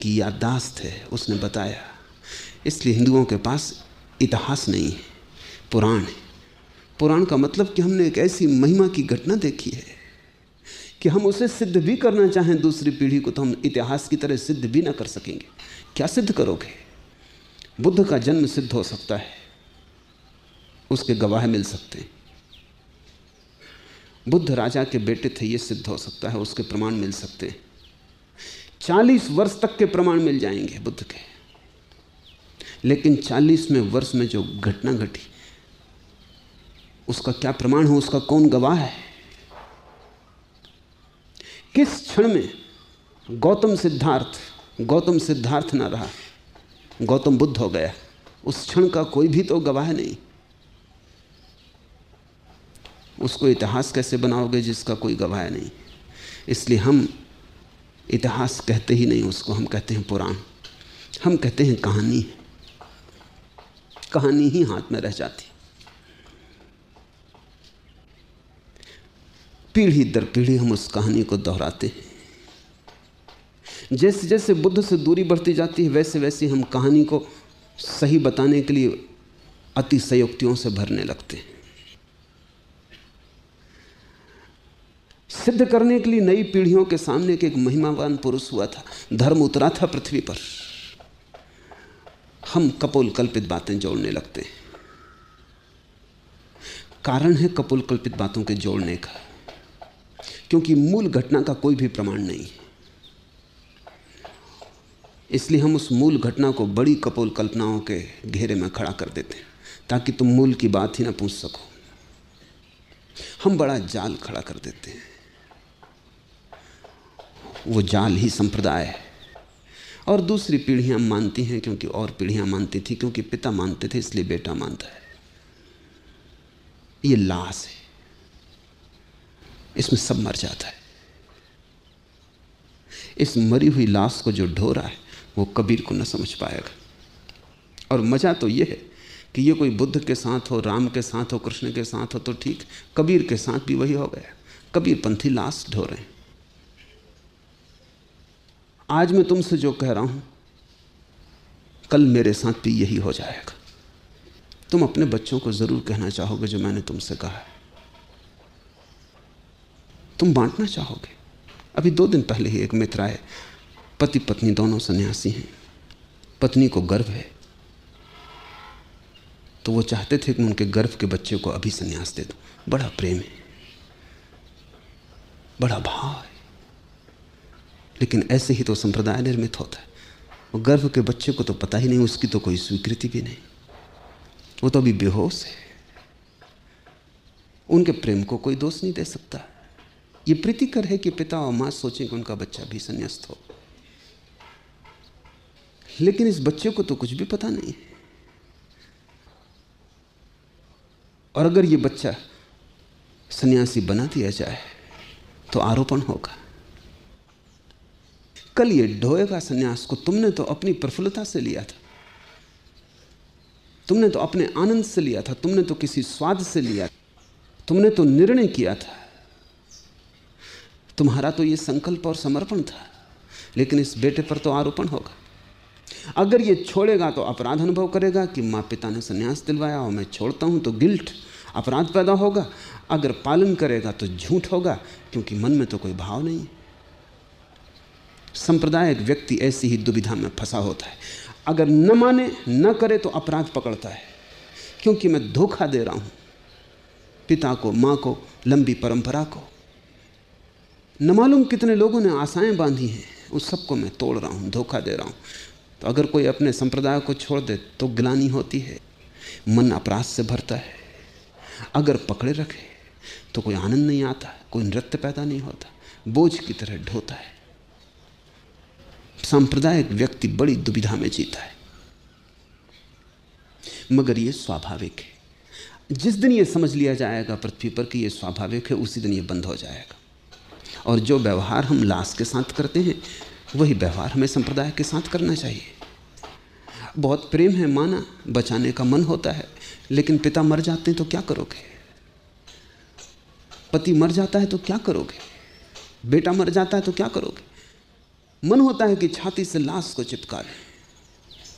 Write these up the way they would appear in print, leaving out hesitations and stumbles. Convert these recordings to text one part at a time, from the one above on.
की याददाश्त है, उसने बताया। इसलिए हिंदुओं के पास इतिहास नहीं है, पुराण है। पुराण का मतलब कि हमने एक ऐसी महिमा की घटना देखी है कि हम उसे सिद्ध भी करना चाहें दूसरी पीढ़ी को तो हम इतिहास की तरह सिद्ध भी ना कर सकेंगे। क्या सिद्ध करोगे? बुद्ध का जन्म सिद्ध हो सकता है, उसके गवाह मिल सकते हैं। बुद्ध राजा के बेटे थे, ये सिद्ध हो सकता है, उसके प्रमाण मिल सकते हैं। 40 वर्ष तक के प्रमाण मिल जाएंगे बुद्ध के। लेकिन 40वें वर्ष में जो घटना घटी उसका क्या प्रमाण हो, उसका कौन गवाह है? किस क्षण में गौतम सिद्धार्थ ना रहा, गौतम बुद्ध हो गया, उस क्षण का कोई भी तो गवाह नहीं। उसको इतिहास कैसे बनाओगे जिसका कोई गवाह नहीं? इसलिए हम इतिहास कहते ही नहीं उसको, हम कहते हैं पुराण, हम कहते हैं कहानी। कहानी ही हाथ में रह जाती। पीढ़ी दर पीढ़ी हम उस कहानी को दोहराते हैं। जैसे जैसे बुद्ध से दूरी बढ़ती जाती है वैसे वैसे हम कहानी को सही बताने के लिए अतिशयोक्तियों से भरने लगते हैं। सिद्ध करने के लिए नई पीढ़ियों के सामने एक महिमावान पुरुष हुआ था, धर्म उतरा था पृथ्वी पर, हम कपोल कल्पित बातें जोड़ने लगते हैं। कारण है कपोल कल्पित बातों के जोड़ने का, क्योंकि मूल घटना का कोई भी प्रमाण नहीं है। इसलिए हम उस मूल घटना को बड़ी कपोल कल्पनाओं के घेरे में खड़ा कर देते हैं ताकि तुम मूल की बात ही ना पूछ सको। हम बड़ा जाल खड़ा कर देते हैं, वो जाल ही संप्रदाय है। और दूसरी पीढ़ियां मानती हैं क्योंकि और पीढ़ियां मानती थी, क्योंकि पिता मानते थे इसलिए बेटा मानता है। ये लाश है, इसमें सब मर जाता है। इस मरी हुई लाश को जो ढो रहा है वो कबीर को न समझ पाएगा। और मजा तो ये है कि ये कोई बुद्ध के साथ हो, राम के साथ हो, कृष्ण के साथ हो तो ठीक, कबीर के साथ भी वही हो गया। कबीर पंथी लाश ढो रहे हैं। आज मैं तुमसे जो कह रहा हूं कल मेरे साथ भी यही हो जाएगा। तुम अपने बच्चों को जरूर कहना चाहोगे जो मैंने तुमसे कहा है, तुम बांटना चाहोगे। अभी 2 दिन पहले ही एक मित्र आए, पति पत्नी दोनों सन्यासी हैं, पत्नी को गर्भ है तो वो चाहते थे कि उनके गर्भ के बच्चे को अभी सन्यास दे दो। बड़ा प्रेम है, बड़ा भाव है, लेकिन ऐसे ही तो संप्रदाय निर्मित होता है। वो गर्भ के बच्चे को तो पता ही नहीं, उसकी तो कोई स्वीकृति भी नहीं, वो तो अभी बेहोश है। उनके प्रेम को कोई दोष नहीं दे सकता। ये प्रीतिकर है कि पिता और मां सोचें कि उनका बच्चा भी संन्यास्त हो, लेकिन इस बच्चे को तो कुछ भी पता नहीं है। और अगर ये बच्चा सन्यासी बना दिया जाए तो आरोपण होगा। कल ये ढोएगा सन्यास को। तुमने तो अपनी प्रफुल्लता से लिया था, तुमने तो अपने आनंद से लिया था, तुमने तो किसी स्वाद से लिया, तुमने तो निर्णय किया था, तुम्हारा तो ये संकल्प और समर्पण था। लेकिन इस बेटे पर तो आरोपण होगा। अगर ये छोड़ेगा तो अपराध अनुभव करेगा कि माँ पिता ने संन्यास दिलवाया और मैं छोड़ता हूं तो गिल्ट, अपराध पैदा होगा। अगर पालन करेगा तो झूठ होगा, क्योंकि मन में तो कोई भाव नहीं है। सांप्रदायिक व्यक्ति ऐसी ही दुविधा में फंसा होता है। अगर न माने न करे तो अपराध पकड़ता है, क्योंकि मैं धोखा दे रहा हूं पिता को, माँ को, लंबी परंपरा को। न मालूम कितने लोगों ने आशाएं बांधी हैं, उस सबको मैं तोड़ रहा हूं, धोखा दे रहा हूं। तो अगर कोई अपने संप्रदाय को छोड़ दे तो ग्लानि होती है, मन अपराध से भरता है। अगर पकड़े रखे तो कोई आनंद नहीं आता, कोई नृत्य पैदा नहीं होता, बोझ की तरह ढोता है। सांप्रदायिक व्यक्ति बड़ी दुविधा में जीता है, मगर यह स्वाभाविक है। जिस दिन यह समझ लिया जाएगा पृथ्वी पर कि यह स्वाभाविक है, उसी दिन यह बंद हो जाएगा। और जो व्यवहार हम लाश के साथ करते हैं वही व्यवहार हमें संप्रदाय के साथ करना चाहिए। बहुत प्रेम है, माना, बचाने का मन होता है, लेकिन पिता मर जाते हैं तो क्या करोगे? पति मर जाता है तो क्या करोगे? बेटा मर जाता है तो क्या करोगे? मन होता है कि छाती से लाश को चिपका लें,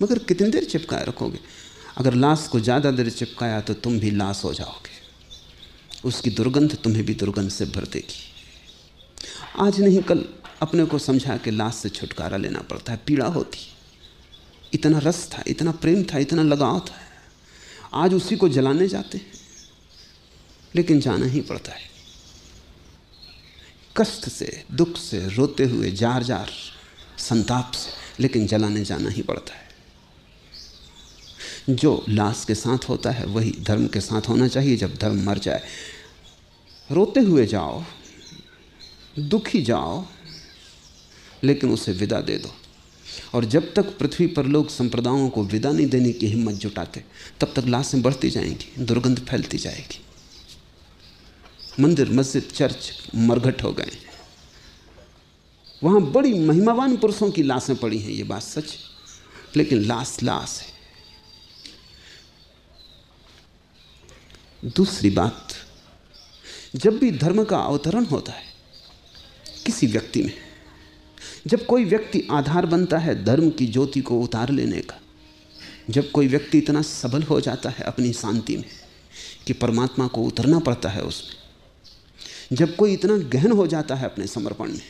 मगर कितनी देर चिपकाए रखोगे? अगर लाश को ज़्यादा देर चिपकाया तो तुम भी लाश हो जाओगे, उसकी दुर्गंध तुम्हें भी दुर्गंध से भर देगी। आज नहीं कल अपने को समझा कि लाश से छुटकारा लेना पड़ता है, पीड़ा होती, इतना रस था, इतना प्रेम था, इतना लगाव था, आज उसी को जलाने जाते हैं, लेकिन जाना ही पड़ता है। कष्ट से, दुख से, रोते हुए, जार जार संताप से, लेकिन जलाने जाना ही पड़ता है। जो लाश के साथ होता है वही धर्म के साथ होना चाहिए। जब धर्म मर जाए, रोते हुए जाओ, दुखी जाओ, लेकिन उसे विदा दे दो। और जब तक पृथ्वी पर लोग संप्रदायों को विदा नहीं देने की हिम्मत जुटाते, तब तक लाशें बढ़ती जाएंगी, दुर्गंध फैलती जाएगी। मंदिर, मस्जिद, चर्च मरघट हो गए, वहां बड़ी महिमावान पुरुषों की लाशें पड़ी हैं, ये बात सच, लेकिन लाश लाश है। दूसरी बात, जब भी धर्म का अवतरण होता है किसी व्यक्ति में, जब कोई व्यक्ति आधार बनता है धर्म की ज्योति को उतार लेने का, जब कोई व्यक्ति इतना सबल हो जाता है अपनी शांति में कि परमात्मा को उतरना पड़ता है उसमें, जब कोई इतना गहन हो जाता है अपने समर्पण में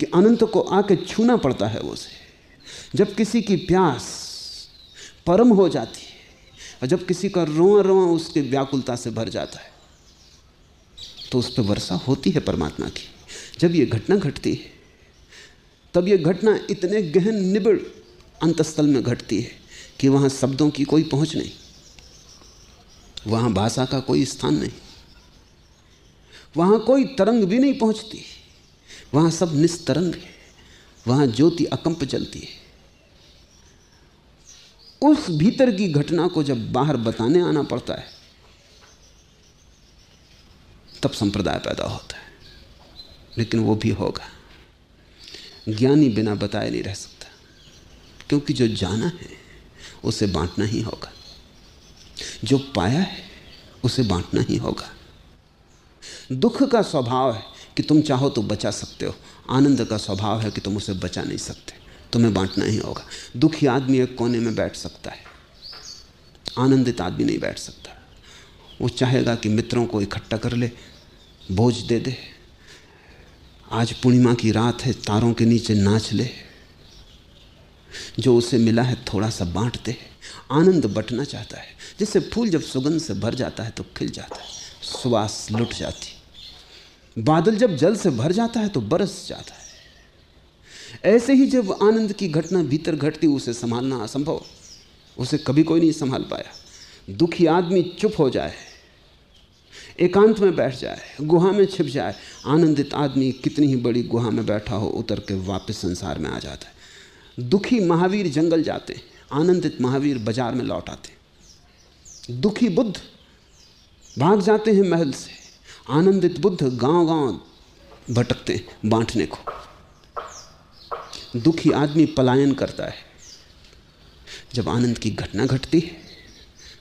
कि अनंत को आके छूना पड़ता है उसे, जब किसी की प्यास परम हो जाती है और जब किसी का रोआ रोआ उसके व्याकुलता से भर जाता है, तो उस पर वर्षा होती है परमात्मा की। जब ये घटना घटती है तब ये घटना इतने गहन निबिड़ अंतस्थल में घटती है कि वहाँ शब्दों की कोई पहुँच नहीं, वहाँ भाषा का कोई स्थान नहीं, वहाँ कोई तरंग भी नहीं पहुँचती, वहाँ सब निस्तरंग है, वहाँ ज्योति अकंप जलती है। उस भीतर की घटना को जब बाहर बताने आना पड़ता है, तब संप्रदाय पैदा होता है। लेकिन वो भी होगा, ज्ञानी बिना बताए नहीं रह सकता, क्योंकि जो जाना है उसे बांटना ही होगा, जो पाया है उसे बांटना ही होगा। दुख का स्वभाव है कि तुम चाहो तो बचा सकते हो, आनंद का स्वभाव है कि तुम उसे बचा नहीं सकते, तुम्हें बांटना ही होगा। दुखी आदमी एक कोने में बैठ सकता है, आनंदित आदमी नहीं बैठ सकता। वो चाहेगा कि मित्रों को इकट्ठा कर ले, बोझ दे दे, आज पूर्णिमा की रात है, तारों के नीचे नाच ले, जो उसे मिला है थोड़ा सा बांट दे। आनंद बंटना चाहता है, जैसे फूल जब सुगंध से भर जाता है तो खिल जाता है, सुवास लुट जाती। बादल जब जल से भर जाता है तो बरस जाता है। ऐसे ही जब आनंद की घटना भीतर घटती, उसे संभालना असंभव, उसे कभी कोई नहीं संभाल पाया। दुखी आदमी चुप हो जाए, एकांत में बैठ जाए, गुहा में छिप जाए, आनंदित आदमी कितनी ही बड़ी गुहा में बैठा हो उतर के वापस संसार में आ जाता है। दुखी महावीर जंगल जाते, आनंदित महावीर बाजार में लौट आते। दुखी बुद्ध भाग जाते हैं महल से, आनंदित बुद्ध गांव-गांव भटकते बांटने को। दुखी आदमी पलायन करता है। जब आनंद की घटना घटती है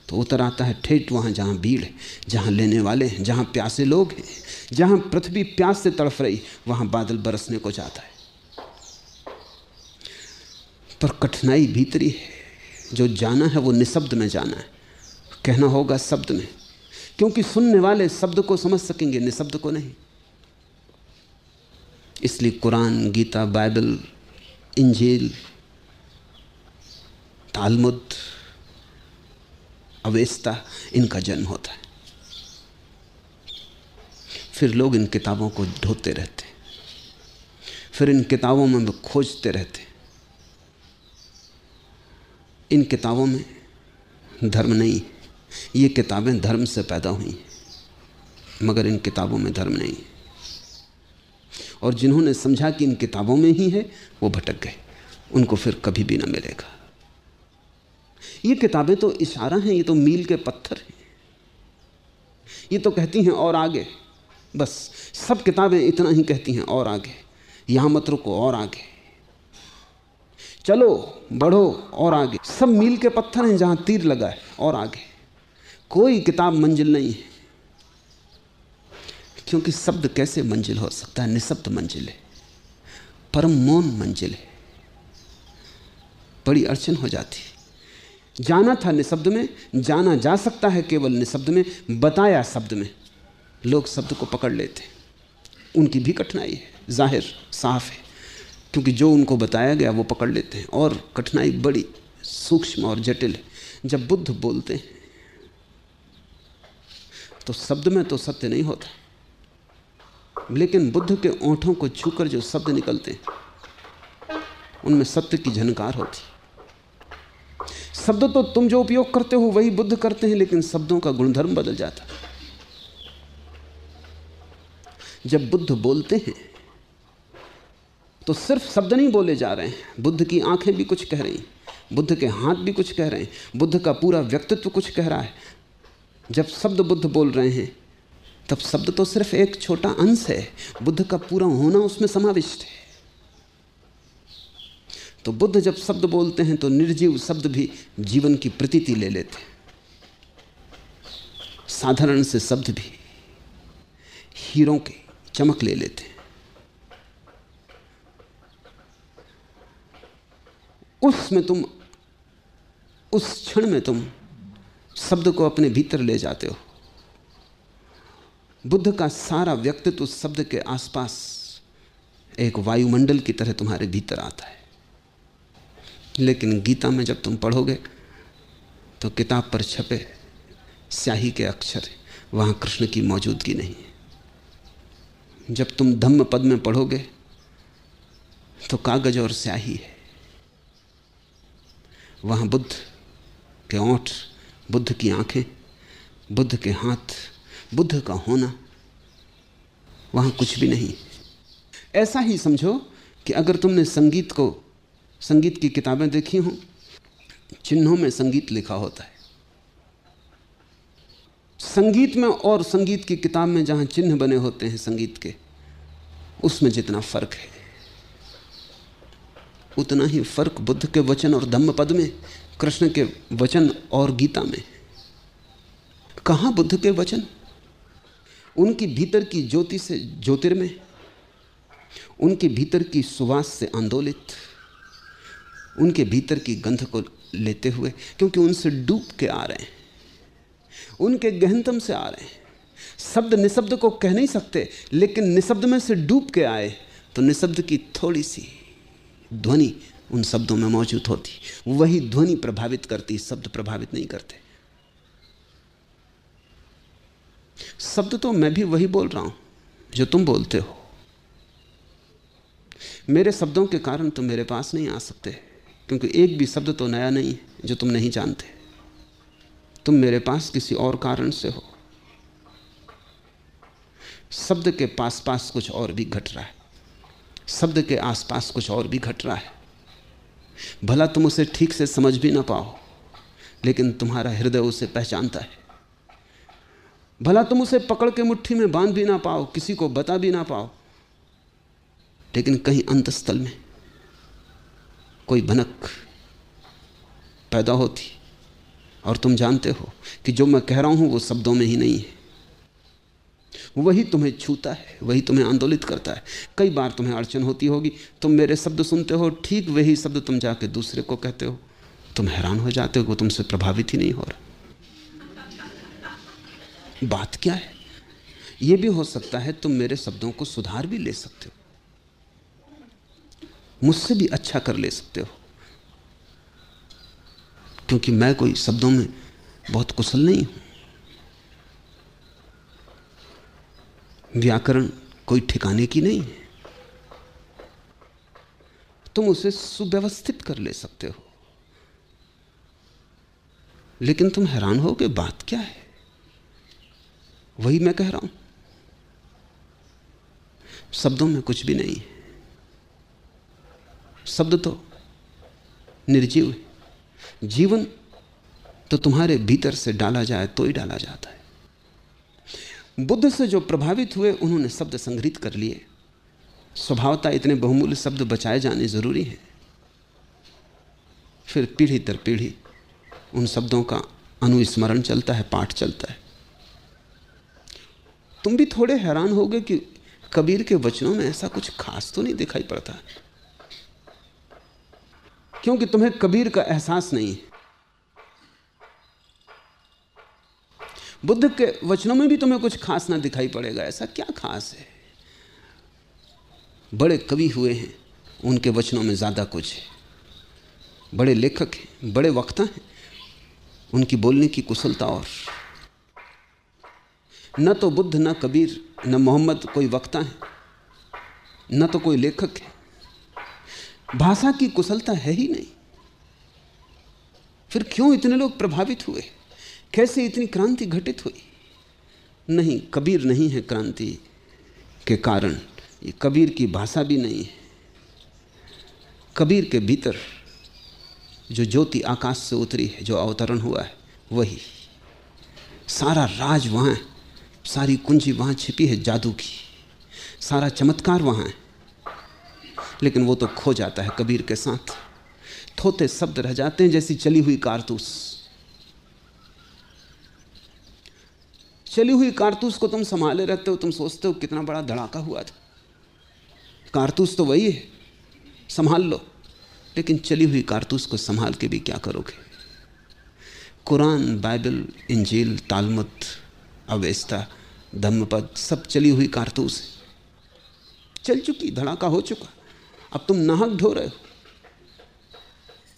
तो उतर आता है ठेठ वहाँ जहाँ भीड़ है, जहाँ लेने वाले हैं, जहाँ प्यासे लोग हैं, जहाँ पृथ्वी प्यास से तड़फ रही, वहाँ बादल बरसने को जाता है। पर कठिनाई भीतरी है, जो जाना है वो निशब्द में जाना है, कहना होगा शब्द में, क्योंकि सुनने वाले शब्द को समझ सकेंगे, निशब्द को नहीं। इसलिए Quran, Gita, Bible, Injil, Talmud, Avesta, इनका जन्म होता है। फिर लोग इन किताबों को ढोते रहते, फिर इन किताबों में खोजते रहते। इन किताबों में धर्म नहीं, ये किताबें धर्म से पैदा हुई हैं, मगर इन किताबों में धर्म नहीं। और जिन्होंने समझा कि इन किताबों में ही है, वो भटक गए, उनको फिर कभी भी ना मिलेगा। ये किताबें तो इशारा हैं, ये तो मील के पत्थर हैं, ये तो कहती हैं और आगे, बस सब किताबें इतना ही कहती हैं, और आगे, यहाँ मत रुको, और आगे चलो, बढ़ो, और आगे। सब मील के पत्थर हैं जहाँ तीर लगा है, और आगे। कोई किताब मंजिल नहीं है, क्योंकि शब्द कैसे मंजिल हो सकता है? निशब्द मंजिल है। परम मौन मंजिल है। बड़ी अड़चन हो जाती। जाना था निशब्द में, जाना जा सकता है केवल निशब्द में। बताया शब्द में, लोग शब्द को पकड़ लेते, उनकी भी कठिनाई है, जाहिर साफ है, क्योंकि जो उनको बताया गया वो पकड़ लेते हैं। और कठिनाई बड़ी सूक्ष्म और जटिल है। जब बुद्ध बोलते हैं तो शब्द में तो सत्य नहीं होता, लेकिन बुद्ध के ओंठों को छूकर जो शब्द निकलते हैं उनमें सत्य की झनकार होती। शब्द तो तुम जो उपयोग करते हो वही बुद्ध करते हैं, लेकिन शब्दों का गुणधर्म बदल जाता। जब बुद्ध बोलते हैं तो सिर्फ शब्द नहीं बोले जा रहे हैं, बुद्ध की आंखें भी कुछ कह रही हैं, बुद्ध के हाथ भी कुछ कह रहे हैं, बुद्ध का पूरा व्यक्तित्व कुछ कह रहा है। जब शब्द बुद्ध बोल रहे हैं तब शब्द तो सिर्फ एक छोटा अंश है, बुद्ध का पूरा होना उसमें समाविष्ट है। तो बुद्ध जब शब्द बोलते हैं तो निर्जीव शब्द भी जीवन की प्रतीति ले लेते हैं। साधारण से शब्द भी हीरों की चमक ले लेते हैं। उस क्षण में तुम शब्द को अपने भीतर ले जाते हो। बुद्ध का सारा व्यक्तित्व उस शब्द के आसपास एक वायुमंडल की तरह तुम्हारे भीतर आता है। लेकिन गीता में जब तुम पढ़ोगे तो किताब पर छपे स्याही के अक्षर, वहां कृष्ण की मौजूदगी नहीं है। जब तुम धम्म पद में पढ़ोगे तो कागज और स्याही है, वहां बुद्ध के ओंठ, बुद्ध की आंखें, बुद्ध के हाथ, बुद्ध का होना, वहां कुछ भी नहीं। ऐसा ही समझो कि अगर तुमने संगीत की किताबें देखी हों, चिन्हों में संगीत लिखा होता है। संगीत में और संगीत की किताब में जहां चिन्ह बने होते हैं संगीत के, उसमें जितना फर्क है उतना ही फर्क बुद्ध के वचन और धम्म पद में, कृष्ण के वचन और गीता में। कहां बुद्ध के वचन? उनकी भीतर की ज्योति से ज्योतिर्मय, उनके भीतर की सुवास से आंदोलित, उनके भीतर की गंध को लेते हुए, क्योंकि उनसे डूब के आ रहे हैं, उनके गहनतम से आ रहे हैं। शब्द निशब्द को कह नहीं सकते, लेकिन निशब्द में से डूब के आए तो निशब्द की थोड़ी सी ध्वनि उन शब्दों में मौजूद होती। वही ध्वनि प्रभावित करती, शब्द प्रभावित नहीं करते। शब्द तो मैं भी वही बोल रहा हूं जो तुम बोलते हो। मेरे शब्दों के कारण तुम मेरे पास नहीं आ सकते, क्योंकि एक भी शब्द तो नया नहीं है जो तुम नहीं जानते। तुम मेरे पास किसी और कारण से हो। शब्द के पास पास कुछ और भी घट रहा है, शब्द के आसपास कुछ और भी घट रहा है। भला तुम उसे ठीक से समझ भी ना पाओ, लेकिन तुम्हारा हृदय उसे पहचानता है। भला तुम उसे पकड़ के मुट्ठी में बांध भी ना पाओ, किसी को बता भी ना पाओ, लेकिन कहीं अंतस्थल में कोई भनक पैदा होती और तुम जानते हो कि जो मैं कह रहा हूं वो शब्दों में ही नहीं है। वही तुम्हें छूता है, वही तुम्हें आंदोलित करता है। कई बार तुम्हें अड़चन होती होगी, तुम मेरे शब्द सुनते हो, ठीक वही शब्द तुम जाके दूसरे को कहते हो, तुम हैरान हो जाते हो कि तुमसे प्रभावित ही नहीं हो रहा। बात क्या है? यह भी हो सकता है तुम मेरे शब्दों को सुधार भी ले सकते हो, मुझसे भी अच्छा कर ले सकते हो, क्योंकि मैं कोई शब्दों में बहुत कुशल नहीं हूं। व्याकरण कोई ठिकाने की नहीं है, तुम उसे सुव्यवस्थित कर ले सकते हो, लेकिन तुम हैरान होगे बात क्या है। वही मैं कह रहा हूं, शब्दों में कुछ भी नहीं है। शब्द तो निर्जीव है, जीवन तो तुम्हारे भीतर से डाला जाए तो ही डाला जाता है। बुद्ध से जो प्रभावित हुए उन्होंने शब्द संग्रहित कर लिए। स्वभावतः इतने बहुमूल्य शब्द बचाए जाने जरूरी हैं। फिर पीढ़ी दर पीढ़ी उन शब्दों का अनुस्मरण चलता है, पाठ चलता है। तुम भी थोड़े हैरान होगे कि कबीर के वचनों में ऐसा कुछ खास तो नहीं दिखाई पड़ता। क्योंकि तुम्हें कबीर का एहसास नहीं है। बुद्ध के वचनों में भी तुम्हें कुछ खास ना दिखाई पड़ेगा। ऐसा क्या खास है? बड़े कवि हुए हैं, उनके वचनों में ज्यादा कुछ है। बड़े लेखक हैं, बड़े वक्ता हैं, उनकी बोलने की कुशलता। और न तो बुद्ध, न कबीर, न मोहम्मद कोई वक्ता है, न तो कोई लेखक है। भाषा की कुशलता है ही नहीं। फिर क्यों इतने लोग प्रभावित हुए? कैसे इतनी क्रांति घटित हुई? नहीं, कबीर नहीं है क्रांति के कारण। ये कबीर की भाषा भी नहीं है। कबीर के भीतर जो ज्योति आकाश से उतरी है, जो अवतरण हुआ है, वही सारा राज वहाँ है, सारी कुंजी वहाँ छिपी है जादू की, सारा चमत्कार वहाँ है। लेकिन वो तो खो जाता है कबीर के साथ। थोथे शब्द रह जाते हैं जैसी चली हुई कारतूस। चली हुई कारतूस को तुम संभाले रहते हो, तुम सोचते हो कितना बड़ा धड़ाका हुआ था। कारतूस तो वही है, संभाल लो। लेकिन चली हुई कारतूस को संभाल के भी क्या करोगे? Quran, Bible, Injil, Talmud, Avesta, Dhammapada सब चली हुई कारतूस है। चल चुकी, धड़ाका हो चुका। अब तुम नाहक ढो रहे हो।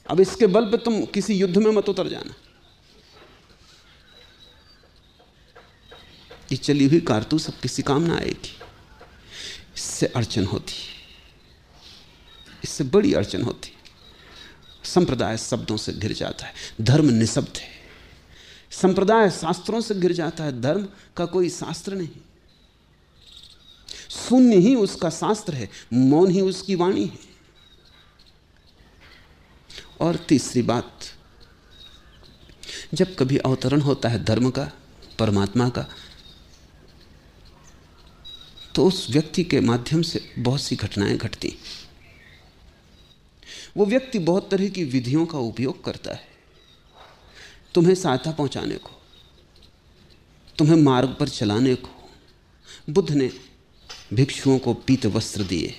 अब इसके बल पे तुम किसी युद्ध में मत उतर जाना। ये चली हुई कारतूस अब किसी काम ना आएगी। इससे अड़चन होती, इससे बड़ी अड़चन होती। संप्रदाय शब्दों से घिर जाता है, धर्म निशब्द है। संप्रदाय शास्त्रों से घिर जाता है, धर्म का कोई शास्त्र नहीं। शून्य ही उसका शास्त्र है, मौन ही उसकी वाणी है। और तीसरी बात, जब कभी अवतरण होता है धर्म का, परमात्मा का, तो उस व्यक्ति के माध्यम से बहुत सी घटनाएं घटती। वो व्यक्ति बहुत तरह की विधियों का उपयोग करता है तुम्हें सहायता पहुंचाने को, तुम्हें मार्ग पर चलाने को। बुद्ध ने भिक्षुओं को पीत वस्त्र दिए।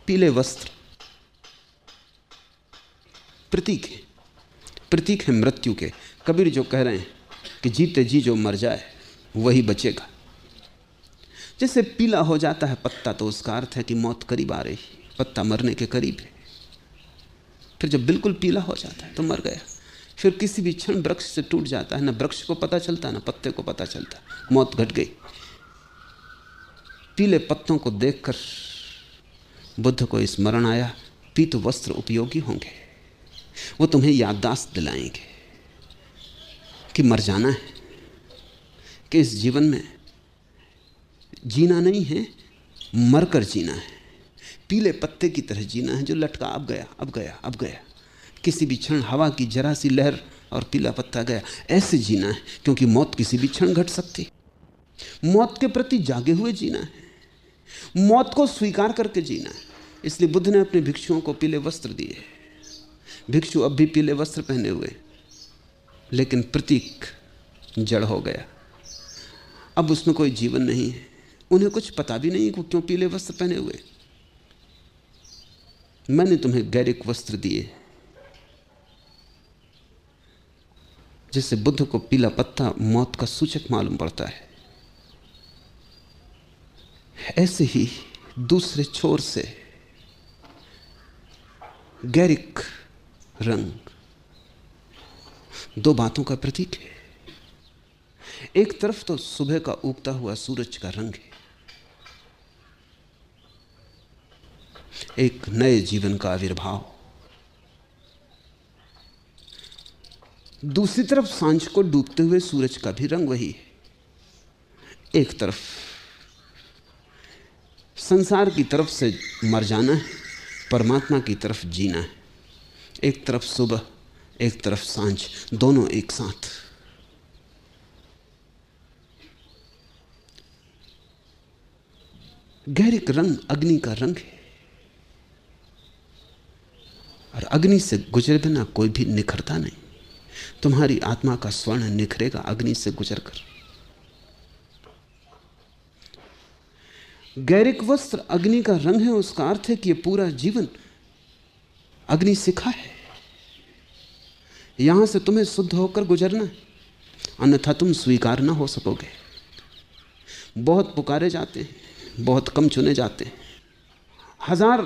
पीले वस्त्र प्रतीक है मृत्यु के। कबीर जो कह रहे हैं कि जीते जी जो मर जाए वही बचेगा। जैसे पीला हो जाता है पत्ता, तो उसका अर्थ है कि मौत करीब आ रही, पत्ता मरने के करीब है। फिर जब बिल्कुल पीला हो जाता है तो मर गया। फिर किसी भी क्षण वृक्ष से टूट जाता है, ना वृक्ष को पता चलता, ना पत्ते को पता चलता, मौत घट गई। पीले पत्तों को देखकर बुद्ध को स्मरण आया, पीत वस्त्र उपयोगी होंगे। वो तुम्हें याददाश्त दिलाएंगे कि मर जाना है, कि इस जीवन में जीना नहीं है, मरकर जीना है। पीले पत्ते की तरह जीना है जो लटका, अब गया, अब गया, अब गया। किसी भी क्षण हवा की जरा सी लहर और पीला पत्ता गया। ऐसे जीना है, क्योंकि मौत किसी भी क्षण घट सकती। मौत के प्रति जागे हुए जीना है, मौत को स्वीकार करके जीना है। इसलिए बुद्ध ने अपने भिक्षुओं को पीले वस्त्र दिए। भिक्षु अब भी पीले वस्त्र पहने हुए, लेकिन प्रतीक जड़ हो गया। अब उसमें कोई जीवन नहीं है। उन्हें कुछ पता भी नहीं कि क्यों पीले वस्त्र पहने हुए। मैंने तुम्हें गैरिक वस्त्र दिए। जिससे बुद्ध को पीला पत्ता मौत का सूचक मालूम पड़ता है, ऐसे ही दूसरे छोर से गैरिक रंग दो बातों का प्रतीक है। एक तरफ तो सुबह का उगता हुआ सूरज का रंग है, एक नए जीवन का आविर्भाव। दूसरी तरफ सांझ को डूबते हुए सूरज का भी रंग वही है। एक तरफ संसार की तरफ से मर जाना है, परमात्मा की तरफ जीना है। एक तरफ सुबह, एक तरफ सांझ, दोनों एक साथ। गैरिक रंग अग्नि का रंग है, और अग्नि से गुजरे बिना कोई भी निखरता नहीं। तुम्हारी आत्मा का स्वर्ण निखरेगा अग्नि से गुजरकर। गैरिक वस्त्र अग्नि का रंग है। उसका अर्थ है कि यह पूरा जीवन अग्नि शिखा है, यहां से तुम्हें शुद्ध होकर गुजरना है, अन्यथा तुम स्वीकार ना हो सकोगे। बहुत पुकारे जाते हैं, बहुत कम चुने जाते हैं। 1000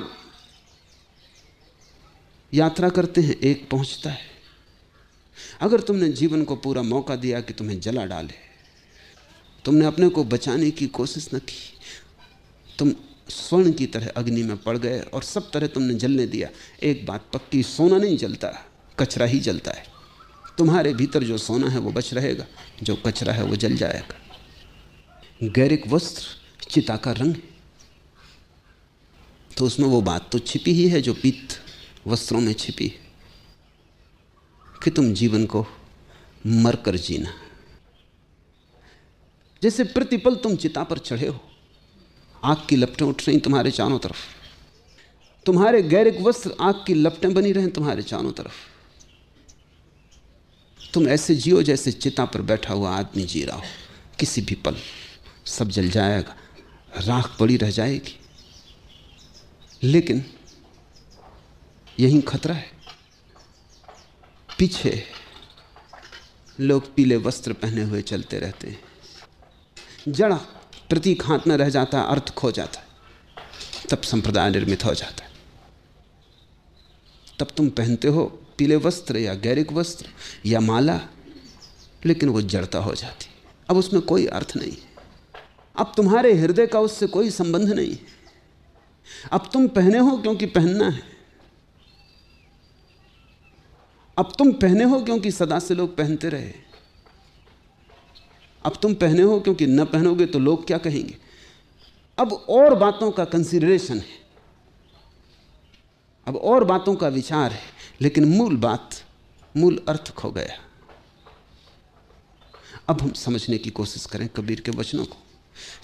यात्रा करते हैं, एक पहुंचता है। अगर तुमने जीवन को पूरा मौका दिया कि तुम्हें जला डाले, तुमने अपने को बचाने की कोशिश न की, तुम स्वर्ण की तरह अग्नि में पड़ गए और सब तरह तुमने जलने दिया। एक बात पक्की, सोना नहीं जलता, कचरा ही जलता है। तुम्हारे भीतर जो सोना है वो बच रहेगा, जो कचरा है वो जल जाएगा। गैरिक वस्त्र चिता का रंग है, तो उसमें वो बात तो छिपी ही है जो पीत वस्त्रों में छिपी है, कि तुम जीवन को मरकर जीना। जैसे प्रतिपल तुम चिता पर चढ़े हो, आग की लपटें उठ रही तुम्हारे चारों तरफ, तुम्हारे गैरिक वस्त्र आग की लपटें बनी रहे तुम्हारे चारों तरफ। तुम ऐसे जियो जैसे चिता पर बैठा हुआ आदमी जी रहा हो। किसी भी पल सब जल जाएगा, राख पड़ी रह जाएगी। लेकिन यही खतरा है। पीछे लोग पीले वस्त्र पहने हुए चलते रहते हैं, जड़ा प्रतीक हाथ में रह जाता है, अर्थ खो जाता है, तब संप्रदाय निर्मित हो जाता है। तब तुम पहनते हो पीले वस्त्र या गैरिक वस्त्र या माला, लेकिन वो जड़ता हो जाती, अब उसमें कोई अर्थ नहीं। अब तुम्हारे हृदय का उससे कोई संबंध नहीं। अब तुम पहने हो क्योंकि पहनना है, अब तुम पहने हो क्योंकि सदा से लोग पहनते रहे, अब तुम पहने हो क्योंकि न पहनोगे तो लोग क्या कहेंगे। अब और बातों का कंसीडरेशन है, अब और बातों का विचार है, लेकिन मूल बात, मूल अर्थ खो गया। अब हम समझने की कोशिश करें कबीर के वचनों को।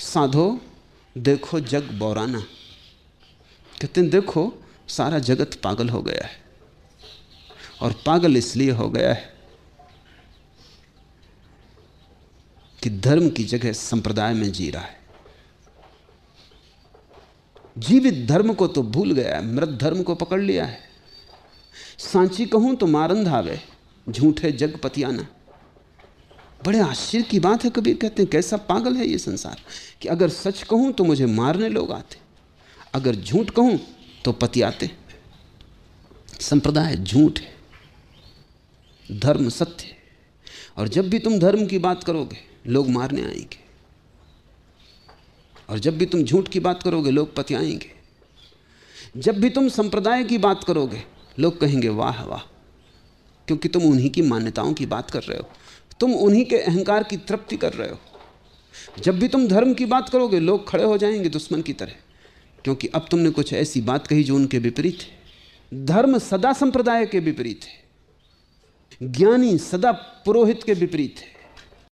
साधो देखो जग बौराना, कहते हैं देखो सारा जगत पागल हो गया है, और पागल इसलिए हो गया है कि धर्म की जगह संप्रदाय में जी रहा है। जीवित धर्म को तो भूल गया है, मृत धर्म को पकड़ लिया है। सांची कहूं तो मारन धावे, झूठे जग पतियाना। बड़े आश्चर्य की बात है, कबीर कहते हैं कैसा पागल है ये संसार कि अगर सच कहूं तो मुझे मारने लोग आते, अगर झूठ कहूं तो पतियाते। संप्रदाय झूठ है, धर्म सत्य है। और जब भी तुम धर्म की बात करोगे लोग मारने आएंगे, और जब भी तुम झूठ की बात करोगे लोग पतियाएंगे। जब भी तुम संप्रदाय की बात करोगे लोग कहेंगे वाह वाह, क्योंकि तुम उन्हीं की मान्यताओं की बात कर रहे हो, तुम उन्हीं के अहंकार की तृप्ति कर रहे हो। जब भी तुम धर्म की बात करोगे लोग खड़े हो जाएंगे दुश्मन की तरह, क्योंकि अब तुमने कुछ ऐसी बात कही जो उनके विपरीत है। धर्म सदा संप्रदाय के विपरीत है, ज्ञानी सदा पुरोहित के विपरीत है।